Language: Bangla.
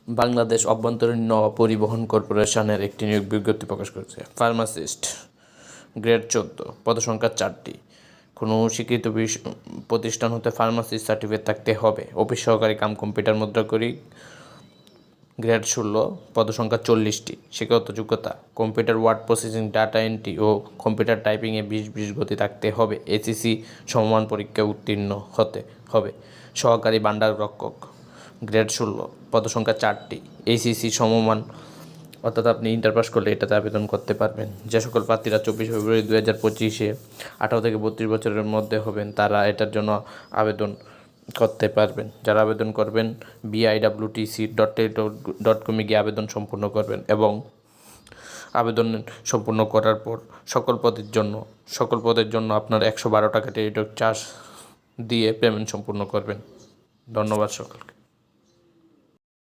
বাংলাদেশ অভ্যন্তরীণ নৌ পরিবহন কর্পোরেশনের একটি নিয়োগ বিজ্ঞপ্তি প্রকাশ করেছে। ফার্মাসিস্ট, গ্রেড 14, পদসংখ্যা 4টি। কোনো স্বীকৃত প্রতিষ্ঠান হতে ফার্মাসিস্ট সার্টিফিকেট থাকতে হবে। অফিস সহকারী কাম কম্পিউটার মুদ্রাকরী, গ্রেড 16, পদসংখ্যা 40টি। শিক্ষাগত যোগ্যতা: computer word processing, data entry ও কম্পিউটার টাইপিংয়ে 20 গতি থাকতে হবে। এসএসসি সমমান পরীক্ষায় উত্তীর্ণ হতে হবে। সহকারী ভাণ্ডাররক্ষক, গ্রেড 16, পদসংখ্যা 4টি। এইচএসসি সমমান, অর্থাৎ আপনি ইন্টার পাস করলে এটাতে আবেদন করতে পারবেন। যে সকল প্রার্থীরা 24 ফেব্রুয়ারি 2025-এ 18 থেকে 32 বছরের মধ্যে হবেন তারা এটার জন্য আবেদন করতে পারবেন। যারা আবেদন করবেন biwtc.com-এ গিয়ে আবেদন সম্পূর্ণ করবেন এবং আবেদন সম্পূর্ণ করার পর সকল পদের জন্য আপনার 112 টাকা টেলিটক চার্জ দিয়ে পেমেন্ট সম্পূর্ণ করবেন। ধন্যবাদ সকলকে।